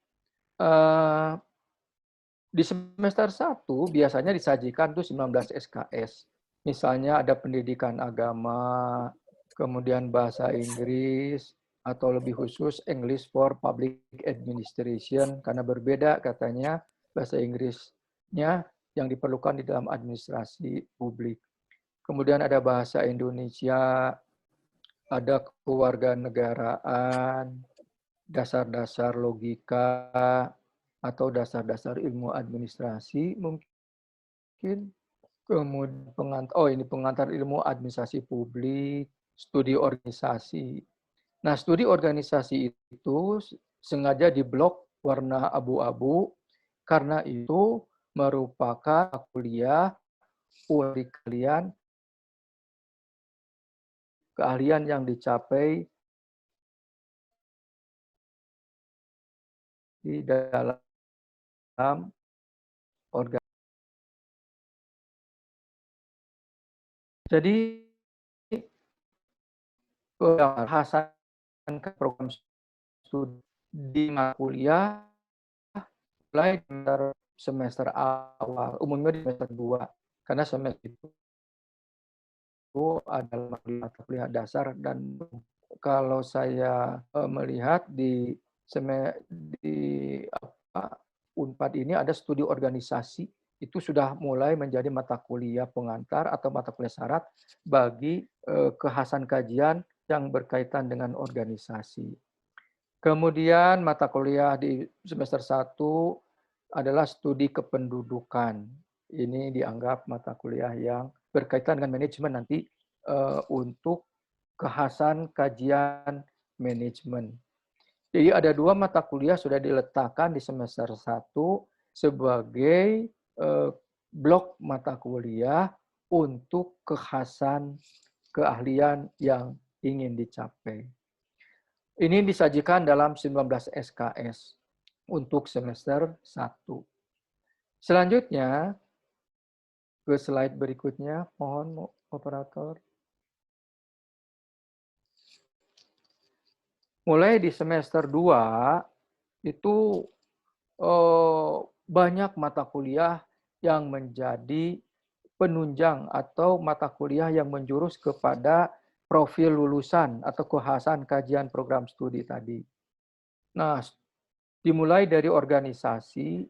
Di semester 1 biasanya disajikan tuh 19 SKS. Misalnya ada pendidikan agama, kemudian bahasa Inggris, atau lebih khusus English for Public Administration, karena berbeda katanya bahasa Inggrisnya yang diperlukan di dalam administrasi publik. Kemudian ada bahasa Indonesia, ada kewarganegaraan, dasar-dasar logika, atau dasar-dasar ilmu administrasi mungkin. Kemudian pengantar ilmu administrasi publik, studi organisasi. Nah, studi organisasi itu sengaja diblok warna abu-abu karena itu merupakan kuliah dari kalian keahlian yang dicapai di dalam organ. Jadi bahasan program studi di mata kuliah mulai dari semester awal, umumnya di semester 2, karena semester itu adalah mata kuliah dasar, dan kalau saya melihat di Unpad ini ada studi organisasi, itu sudah mulai menjadi mata kuliah pengantar atau mata kuliah syarat bagi kekhasan kajian yang berkaitan dengan organisasi. Kemudian mata kuliah di semester 1 adalah studi kependudukan. Ini dianggap mata kuliah yang berkaitan dengan manajemen nanti untuk kekhasan kajian manajemen. Jadi ada 2 mata kuliah sudah diletakkan di semester 1 sebagai blok mata kuliah untuk kekhasan keahlian yang ingin dicapai. Ini disajikan dalam 19 SKS untuk semester 1. Selanjutnya, ke slide berikutnya, mohon operator. Mulai di semester 2, itu banyak mata kuliah yang menjadi penunjang atau mata kuliah yang menjurus kepada profil lulusan atau kekhasan kajian program studi tadi. Nah, dimulai dari organisasi,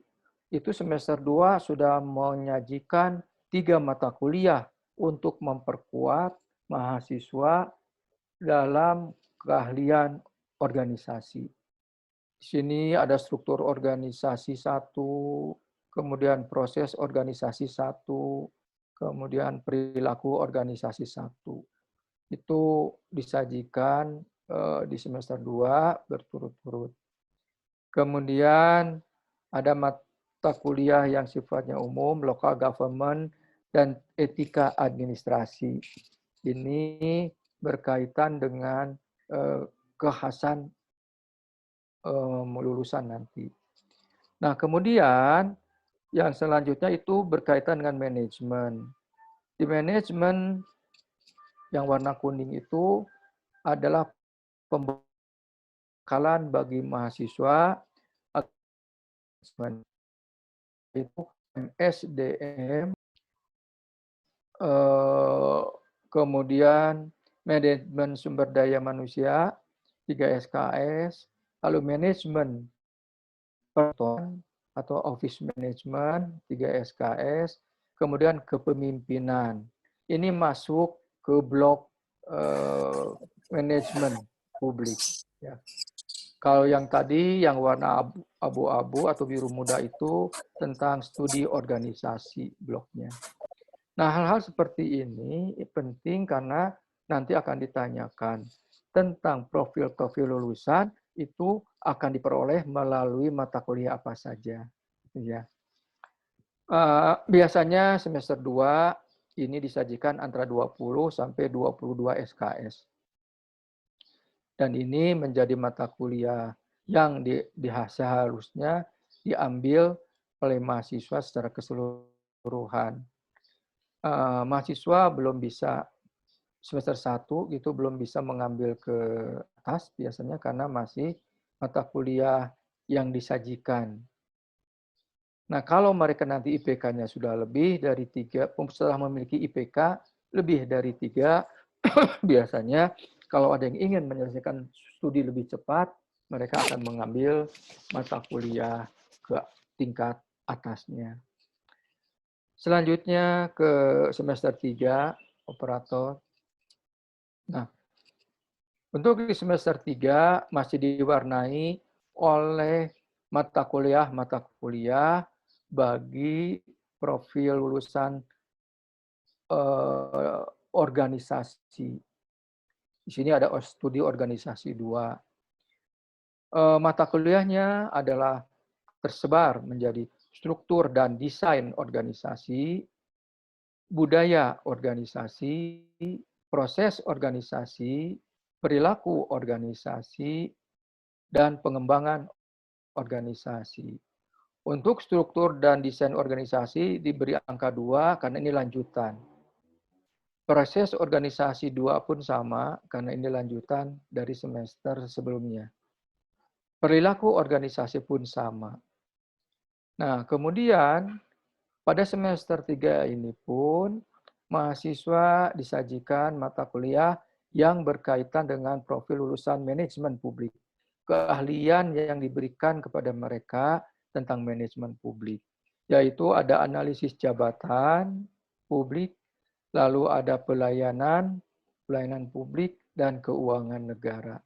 itu semester 2 sudah menyajikan 3 mata kuliah untuk memperkuat mahasiswa dalam keahlian organisasi. Di sini ada struktur organisasi 1, kemudian proses organisasi 1, kemudian perilaku organisasi 1. Itu disajikan di semester 2 berturut-turut. Kemudian ada mata kuliah yang sifatnya umum, local government, dan etika administrasi. Ini berkaitan dengan kekhasan lulusan nanti. Nah, kemudian yang selanjutnya itu berkaitan dengan manajemen. Di manajemen yang warna kuning itu adalah pembekalan bagi mahasiswa itu MSDM, kemudian manajemen sumber daya manusia 3 SKS, lalu manajemen atau office management 3 SKS, kemudian kepemimpinan. Ini masuk ke blok manajemen publik. Ya. Kalau yang tadi yang warna abu-abu atau biru muda itu tentang studi organisasi bloknya. Nah, hal-hal seperti ini penting karena nanti akan ditanyakan tentang profil-profil lulusan itu akan diperoleh melalui mata kuliah apa saja. Ya. Biasanya semester 2 ini disajikan antara 20 sampai 22 SKS. Dan ini menjadi mata kuliah yang seharusnya diambil oleh mahasiswa secara keseluruhan. Mahasiswa belum bisa semester 1 itu belum bisa mengambil ke atas biasanya karena masih mata kuliah yang disajikan. Nah, kalau mereka nanti IPK-nya sudah lebih dari 3, setelah memiliki IPK lebih dari 3, biasanya kalau ada yang ingin menyelesaikan studi lebih cepat, mereka akan mengambil mata kuliah ke tingkat atasnya. Selanjutnya ke semester 3, operator. Nah, untuk di semester 3 masih diwarnai oleh mata kuliah bagi profil lulusan organisasi. Di sini ada studi organisasi 2. Mata kuliahnya adalah tersebar menjadi struktur dan desain organisasi, budaya organisasi, proses organisasi, perilaku organisasi, dan pengembangan organisasi. Untuk struktur dan desain organisasi diberi angka 2 karena ini lanjutan. Proses organisasi 2 pun sama karena ini lanjutan dari semester sebelumnya. Perilaku organisasi pun sama. Nah, kemudian pada semester 3 ini pun mahasiswa disajikan mata kuliah yang berkaitan dengan profil lulusan manajemen publik. Keahlian yang diberikan kepada mereka tentang manajemen publik, yaitu ada analisis jabatan publik, lalu ada pelayanan publik, dan keuangan negara.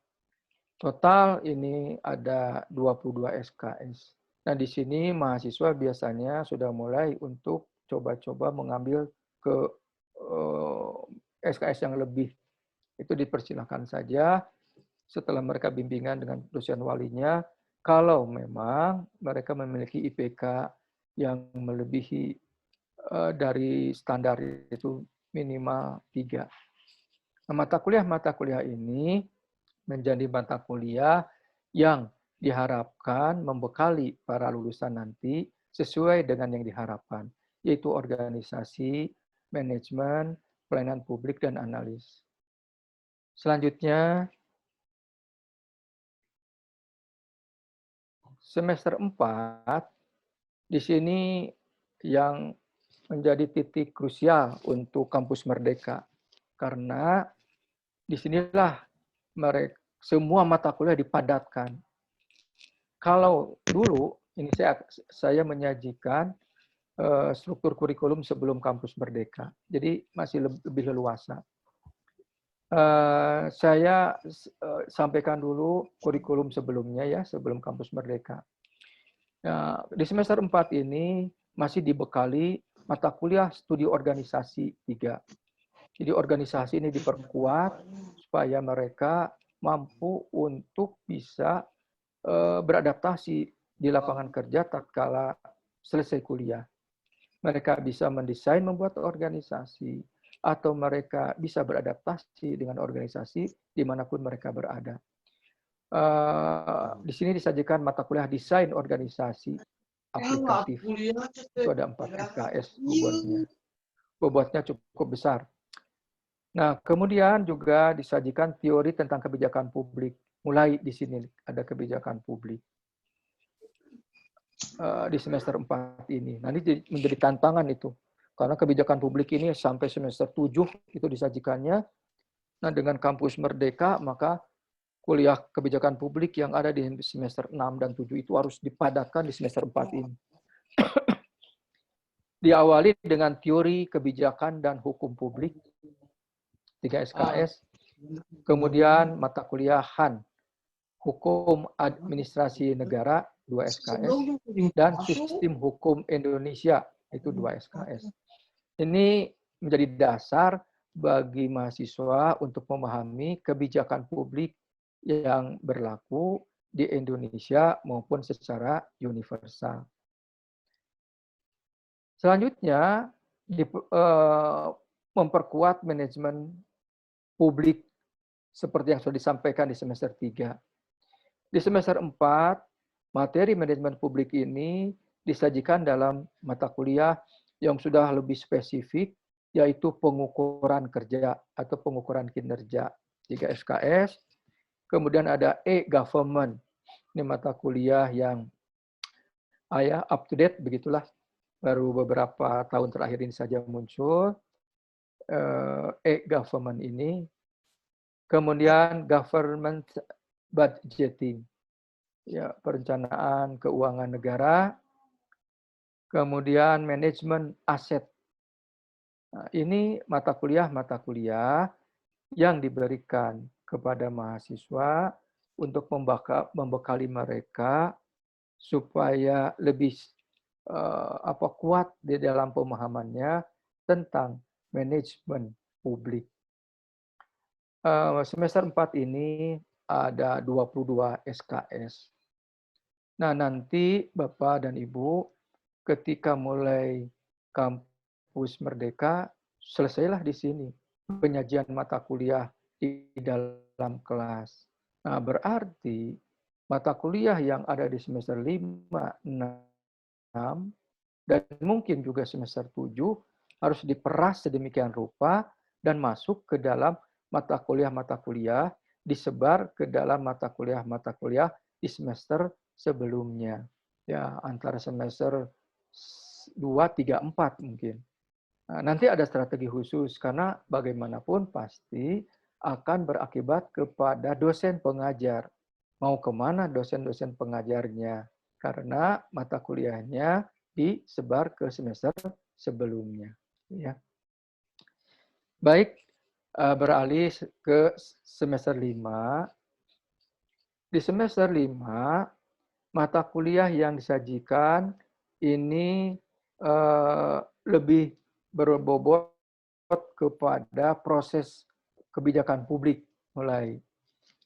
Total ini ada 22 SKS. Nah, di sini mahasiswa biasanya sudah mulai untuk coba-coba mengambil ke SKS yang lebih. Itu dipersilahkan saja setelah mereka bimbingan dengan dosen walinya, kalau memang mereka memiliki IPK yang melebihi dari standar itu minimal 3. Nah, mata kuliah ini menjadi mata kuliah yang diharapkan membekali para lulusan nanti sesuai dengan yang diharapkan, yaitu organisasi, manajemen, pelayanan publik, dan analis. Selanjutnya, semester 4, di sini yang menjadi titik krusial untuk kampus Merdeka. Karena disinilah mereka semua mata kuliah dipadatkan. Kalau dulu, ini saya menyajikan struktur kurikulum sebelum kampus Merdeka. Jadi masih lebih leluasa. Saya sampaikan dulu kurikulum sebelumnya ya, sebelum kampus Merdeka. Nah, di semester 4 ini masih dibekali mata kuliah studi organisasi 3. Jadi organisasi ini diperkuat supaya mereka mampu untuk bisa beradaptasi di lapangan kerja tatkala selesai kuliah. Mereka bisa mendesain membuat organisasi, atau mereka bisa beradaptasi dengan organisasi dimanapun mereka berada. Di sini disajikan mata kuliah desain organisasi aplikatif. Itu ada 4 SKS bobotnya. Bobotnya cukup besar. Nah, kemudian juga disajikan teori tentang kebijakan publik. Mulai di sini ada kebijakan publik. Di semester 4 ini. Nanti menjadi tantangan itu. Karena kebijakan publik ini sampai semester 7 itu disajikannya. Nah, dengan kampus Merdeka, maka kuliah kebijakan publik yang ada di semester 6 dan 7 itu harus dipadatkan di semester 4 ini. Diawali dengan teori kebijakan dan hukum publik, 3 SKS. Kemudian mata kuliah HAN, hukum administrasi negara, 2 SKS. Dan sistem hukum Indonesia, itu 2 SKS. Ini menjadi dasar bagi mahasiswa untuk memahami kebijakan publik yang berlaku di Indonesia maupun secara universal. Selanjutnya, memperkuat manajemen publik seperti yang sudah disampaikan di semester 3. Di semester 4, materi manajemen publik ini disajikan dalam mata kuliah yang sudah lebih spesifik, yaitu pengukuran kerja atau pengukuran kinerja, 3 SKS. Kemudian ada e-government. Ini mata kuliah yang up to date, begitulah. Baru beberapa tahun terakhir ini saja muncul e-government ini. Kemudian government budgeting, ya, perencanaan keuangan negara. Kemudian manajemen aset. Nah, ini mata kuliah yang diberikan kepada mahasiswa untuk membekali mereka supaya lebih kuat di dalam pemahamannya tentang manajemen publik. Semester 4 ini ada 22 SKS. Nah, nanti Bapak dan Ibu ketika mulai kampus Merdeka, selesailah di sini penyajian mata kuliah di dalam kelas. Nah, berarti mata kuliah yang ada di semester 5, 6, dan mungkin juga semester 7 harus diperas sedemikian rupa dan masuk ke dalam mata kuliah disebar ke dalam mata kuliah di semester sebelumnya. Ya, antara semester 2, 3, 4 mungkin. Nah, nanti ada strategi khusus karena bagaimanapun pasti akan berakibat kepada dosen pengajar. Mau kemana dosen-dosen pengajarnya? Karena mata kuliahnya disebar ke semester sebelumnya. Ya. Baik, beralih ke semester 5. Di semester 5, mata kuliah yang disajikan ini lebih berbobot kepada proses kebijakan publik mulai.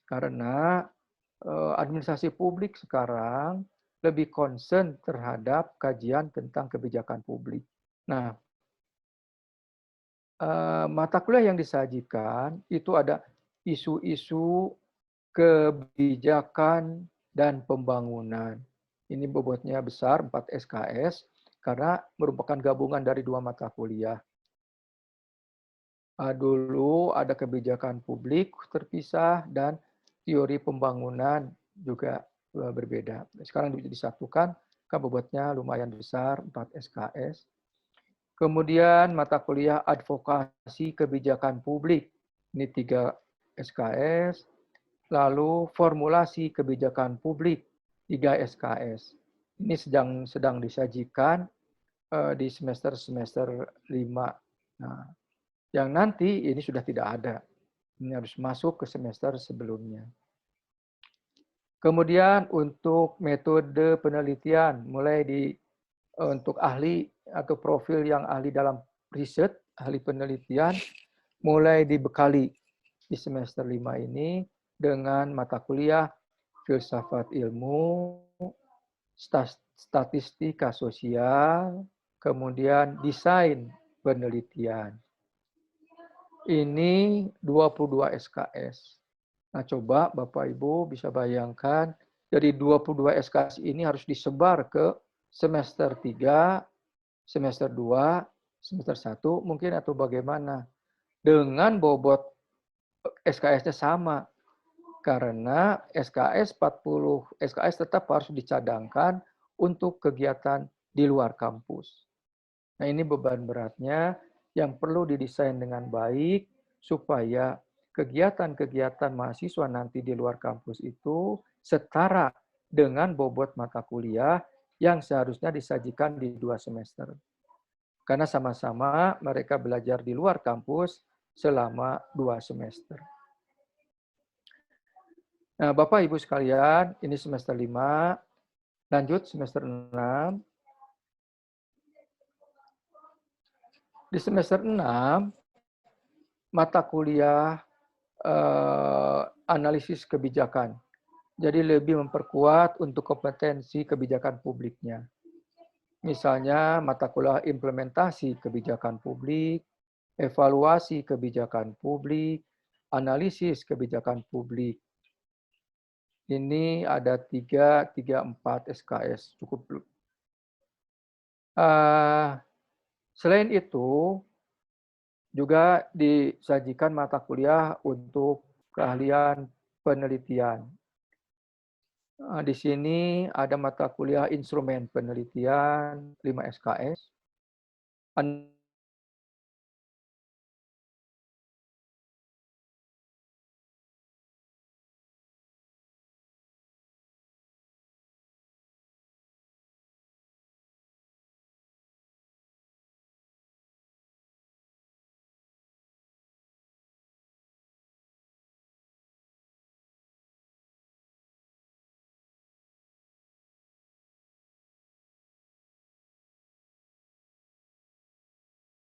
Karena administrasi publik sekarang lebih concern terhadap kajian tentang kebijakan publik. Nah, mata kuliah yang disajikan itu ada isu-isu kebijakan dan pembangunan. Ini bobotnya besar, 4 SKS, karena merupakan gabungan dari 2 mata kuliah. Dulu ada kebijakan publik terpisah dan teori pembangunan juga berbeda. Sekarang disatukan, bobotnya lumayan besar, 4 SKS. Kemudian mata kuliah advokasi kebijakan publik, ini 3 SKS. Lalu formulasi kebijakan publik, 3 SKS. Ini sedang disajikan di semester 5. Nah, yang nanti ini sudah tidak ada. Ini harus masuk ke semester sebelumnya. Kemudian untuk metode penelitian, mulai untuk ahli atau profil yang ahli dalam riset, ahli penelitian, mulai dibekali di semester 5 ini dengan mata kuliah filsafat ilmu, statistika sosial, kemudian desain penelitian. Ini 22 SKS. Nah, coba Bapak Ibu bisa bayangkan dari 22 SKS ini harus disebar ke semester 3, semester 2, semester 1 mungkin atau bagaimana. Dengan bobot SKS-nya sama. Karena SKS 40 SKS tetap harus dicadangkan untuk kegiatan di luar kampus. Nah, ini beban beratnya yang perlu didesain dengan baik supaya kegiatan-kegiatan mahasiswa nanti di luar kampus itu setara dengan bobot mata kuliah yang seharusnya disajikan di 2 semester. Karena sama-sama mereka belajar di luar kampus selama 2 semester. Nah, Bapak Ibu sekalian, ini semester 5, lanjut semester 6. Di semester 6, mata kuliah analisis kebijakan. Jadi lebih memperkuat untuk kompetensi kebijakan publiknya. Misalnya mata kuliah implementasi kebijakan publik, evaluasi kebijakan publik, analisis kebijakan publik. Ini ada 3, 4 SKS, cukup. Selain itu, juga disajikan mata kuliah untuk keahlian penelitian. Di sini ada mata kuliah instrumen penelitian, 5 SKS.